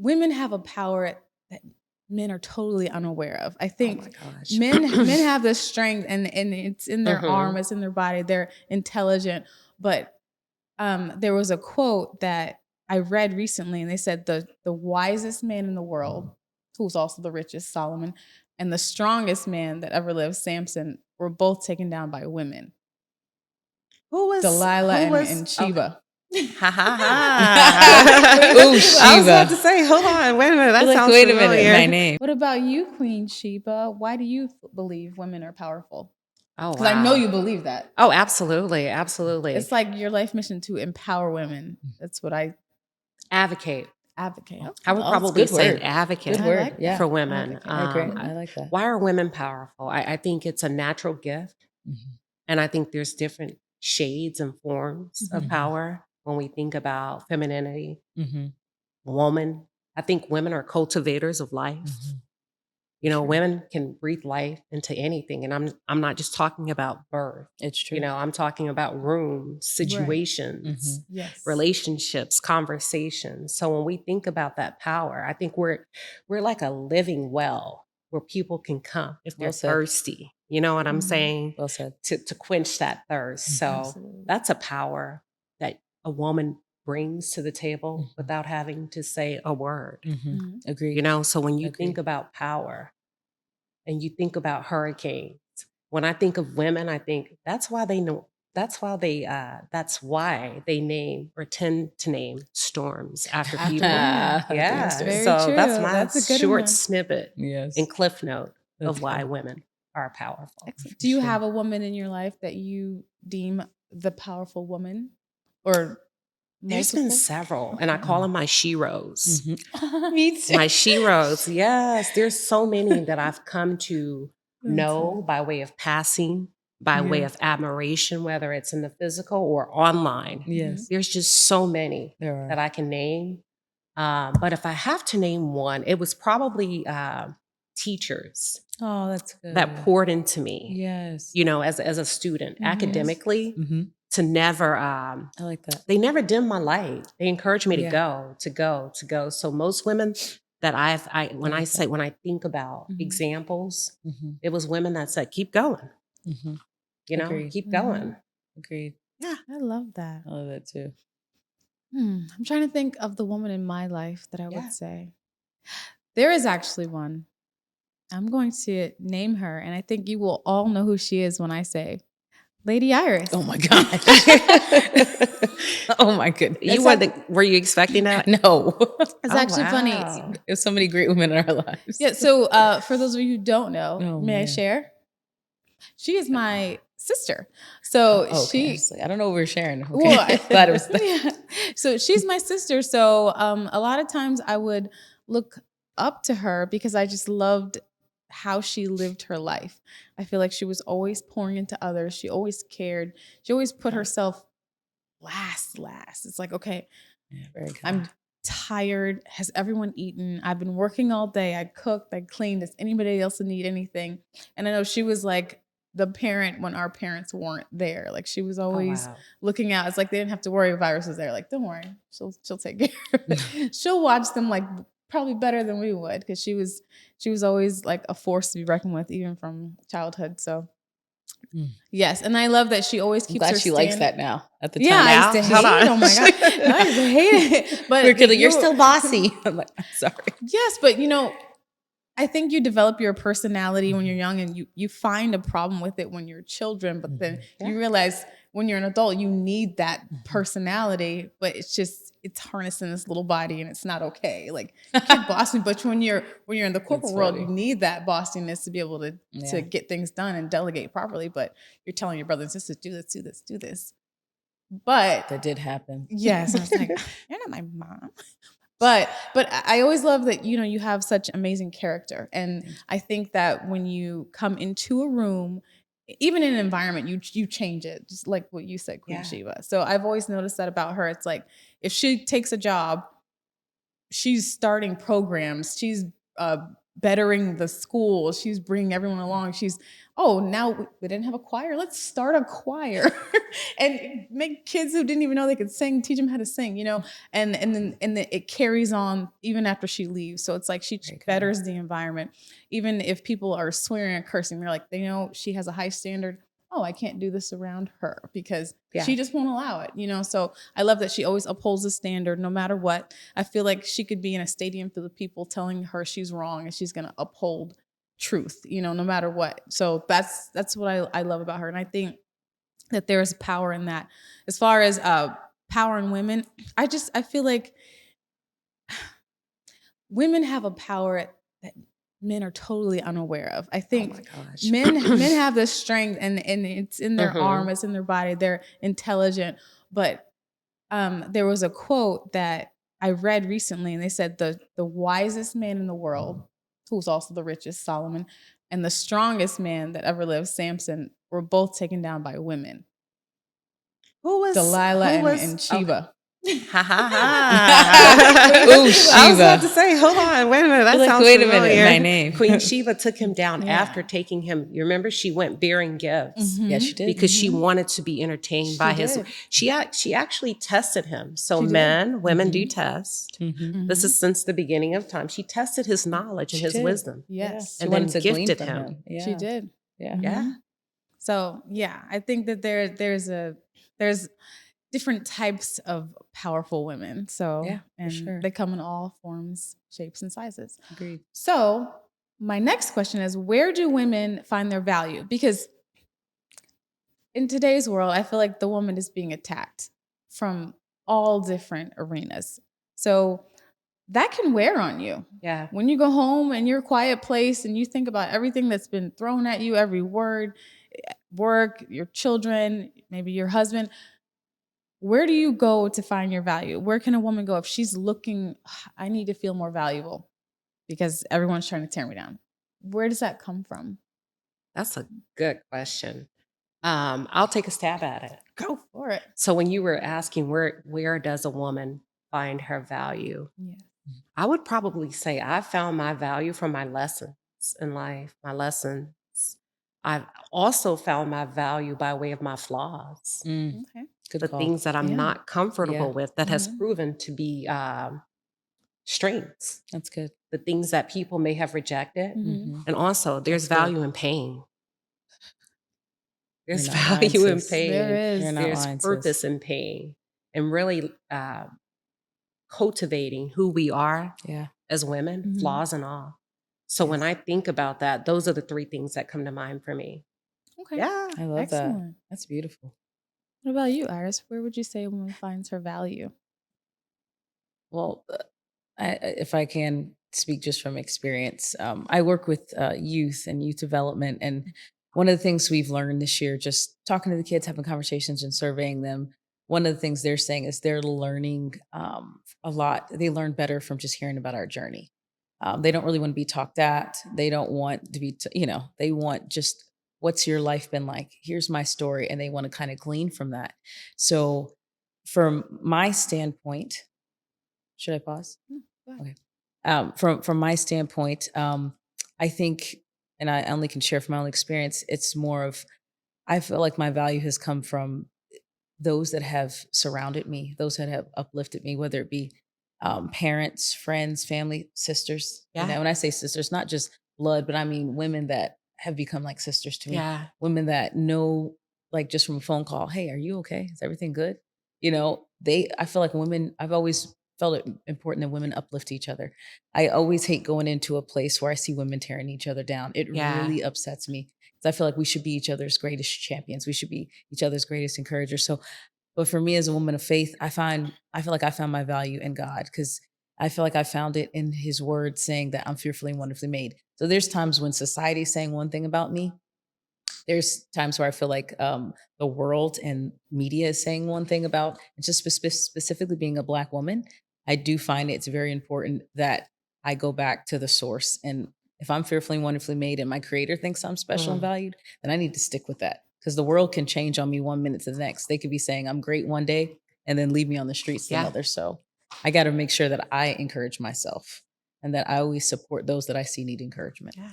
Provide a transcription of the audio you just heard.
women have a power that men are totally unaware of. I Oh think my gosh. men have this strength, and it's in their arm, it's in their body. They're intelligent, but there was a quote that I read recently, and they said the wisest man in the world, who's also the richest, Solomon, and the strongest man that ever lived, Samson, were both taken down by women. Delilah and Sheba. Ha ha ha. Ooh, I was about to Sheba. say, hold on, wait a minute. That Like, sounds wait a familiar. minute, my name. What about you, Queen Sheba? Why do you believe women are powerful? Oh, Because I know wow. you believe that. Oh, absolutely. Absolutely. It's like your life mission to empower women. That's what I Advocate. advocate. I would Oh, that's probably good say an word. advocate Good I word. like Yeah. for women. Advocate. I agree. I like that. Why are women powerful? I think it's a natural gift. Mhm. And I think there's different shades and forms of Mhm. power when we think about femininity, Mhm. woman. I think women are cultivators of life. Mhm. You know, True. women can breathe life into anything. And I'm not just talking about birth. It's true. You know, I'm talking about rooms, situations, Mhm. Yes. relationships, conversations. So when we think about that power, I think we're like a living well where people can come if they're Well said. thirsty. You know what I'm Mhm. saying? Well said. To quench that thirst. Mhm. So Absolutely. that's a power that a woman brings to the table Mhm. without having to say a word. Mhm. Mhm. Agreed. You know, so when you Agreed. think about power and you think about hurricanes, when I think of women, I think that's why they know. That's why they name or tend to name storms after After people. women. That's Yeah, good. Very so true. that's my That's a good short one. snippet Yes. and cliff note That's of why good. women are powerful. Excellent. For Do you sure. have a woman in your life that you deem the powerful woman, or There's been multiple? several, and I call them my sheroes. Mhm. Me too. My sheroes, yes. There's so many that I've come to know by way of passing, by way Yeah. of admiration, whether it's in the physical or online. Yes. There's just so many There that are. I can name. But if I have to name one, it was probably teachers Oh, that's good. that poured into me, Yes. you know, as a student, Mhm. academically, Mhm. to never I like that. they never dimmed my light. They encouraged me to Yeah. go, to go, to go. So most women that when like that. when I think about Mhm. examples, Mhm. it was women that said, keep going, Mhm. you know, Agreed. keep Mhm. going. Agreed. Yeah. I love that. I love that too. I'm trying to think of the woman in my life that I Yeah. would say. There is actually one. I'm going to name her, and I think you will all know who she is when I say Lady Iris. Oh my gosh. Oh my goodness. Were you expecting that? No. It's Oh, actually funny. wow. There's so many great women in our lives. Yeah, so for those of you who don't know, Oh, may I man. share? She is my sister. So Oh, okay. I, she was like, I don't know what we're sharing. Okay. Well, Glad it was that. yeah. So she's my sister. So a lot of times I would look up to her because I just loved how she lived her life. I feel like she was always pouring into others. She always cared. She always put herself last. It's like, okay, Yeah, very I'm kind. tired. Has everyone eaten? I've been working all day. I cooked, I cleaned. Does anybody else need anything? And I know she was like the parent when our parents weren't there. Like she was Oh, always wow. looking out. It's like they didn't have to worry if Iris was there. Like, don't worry, she'll take care of it. She'll watch them like probably better than we would because she was always like a force to be reckoned with even from childhood. So yes, and I love that she always I'm keeps glad her she likes stand. that now. At the Yeah, time. I used to Now, hate hold on. it. Oh my god, no, I used to hate it. But You're still bossy. I'm like, I'm sorry. yes, but I think you develop your personality when you're young, and you find a problem with it when you're children. But then you realize when you're an adult, you need that personality, but it's harnessed in this little body, and it's not okay. Like you can't boss me, but when you're in the corporate world, you need that bossiness to be able to get things done and delegate properly. But you're telling your brothers and sisters, do this, do this, do this. But That did happen. yes, I was like, you're not my mom. But I always love that you have such amazing character, and I think that when you come into a room, even in an environment, you change it, just like what you said, Queen Yeah. Sheba. So I've always noticed that about her. It's like if she takes a job, she's starting programs, she's bettering the school. She's bringing everyone along. She's, oh, now we didn't have a choir. Let's start a choir and make kids who didn't even know they could sing, teach them how to sing, you know, and then it carries on even after she leaves. So it's like she betters the environment. Even if people are swearing and cursing, they're like, they know she has a high standard. Oh, I can't do this around her because she just won't allow it, you know? So I love that she always upholds the standard no matter what. I feel like she could be in a stadium full of people telling her she's wrong and she's going to uphold truth, you know, no matter what. So that's what I love about her. And I think that there's power in that. As far as powering women, I feel like women have a power that men are totally unaware of. I think men have this strength and it's in their arm, it's in their body. They're intelligent. But there was a quote that I read recently, and they said the wisest man in the world, who's also the richest, Solomon, and the strongest man that ever lived, Samson, were both taken down by women. Delilah and Sheba. Ha ha ha. Ooh, Sheba. I was about to say, hold on, wait a minute. That sounds wait familiar. a minute, my name. Queen Sheba took him down after taking him. You remember she went bearing gifts. Yeah, she did. Because she wanted to be entertained by his. She actually tested him. So women do test. This is since the beginning of time. She tested his knowledge and his wisdom. Yes. And then gifted him. Yeah. She did. Yeah. So I think that there's different types of powerful women. So they come in all forms, shapes, and sizes. Agreed. So my next question is, where do women find their value? Because in today's world, I feel like the woman is being attacked from all different arenas. So that can wear on you. Yeah. When you go home in your quiet place and you think about everything that's been thrown at you, every word, work, your children, maybe your husband, where do you go to find your value? Where can a woman go if she's looking, I need to feel more valuable because everyone's trying to tear me down? Where does that come from? That's a good question. I'll take a stab at it. Go for it. So when you were asking where does a woman find her value? Yeah. I would probably say I found my value from my lessons in life, my lessons. I've also found my value by way of my flaws. Okay. The things that I'm not comfortable with that has Mhm. proven to be strengths. That's good. The things that people may have rejected. Mhm. And also there's That's value good. in pain. There's You're not lying, value in sis. pain. There is. You're not There's lying, sis. purpose in pain. And really cultivating who we are as women, Mhm. flaws and all. So when I think about that, those are the three things that come to mind for me. Okay. Yeah. I love Excellent. that. That's beautiful. What about you, Iris? Where would you say a woman finds her value? Well, if I can speak just from experience, I work with youth and youth development. And one of the things we've learned this year, just talking to the kids, having conversations and surveying them, one of the things they're saying is they're learning a lot. They learn better from just hearing about our journey. They don't really want to be talked at. They don't want to be, they want just, what's your life been like? Here's my story. And they want to kind of glean from that. So from my standpoint, should I pause? Go Okay. From my standpoint, I think, and I only can share from my own experience, it's more of, I feel like my value has come from those that have surrounded me, those that have uplifted me, whether it be parents, friends, family, sisters. Yeah. When I say sisters, not just blood, but I mean women that have become like sisters to me. Yeah. Women that know, like just from a phone call, hey, are you okay? Is everything good? I feel like women, I've always felt it important that women uplift each other. I always hate going into a place where I see women tearing each other down. It really upsets me. I feel like we should be each other's greatest champions. We should be each other's greatest encouragers. So, but for me as a woman of faith, I feel like I found my value in God, because I feel like I found it in his word saying that I'm fearfully and wonderfully made. So there's times when society is saying one thing about me. There's times where I feel like the world and media is saying one thing about, just specifically being a Black woman. I do find it's very important that I go back to the source. And if I'm fearfully and wonderfully made and my creator thinks I'm special and valued, then I need to stick with that, because the world can change on me 1 minute to the next. They could be saying I'm great one day and then leave me on the streets the other. So I got to make sure that I encourage myself. and that I always support those that I see need encouragement. Yeah.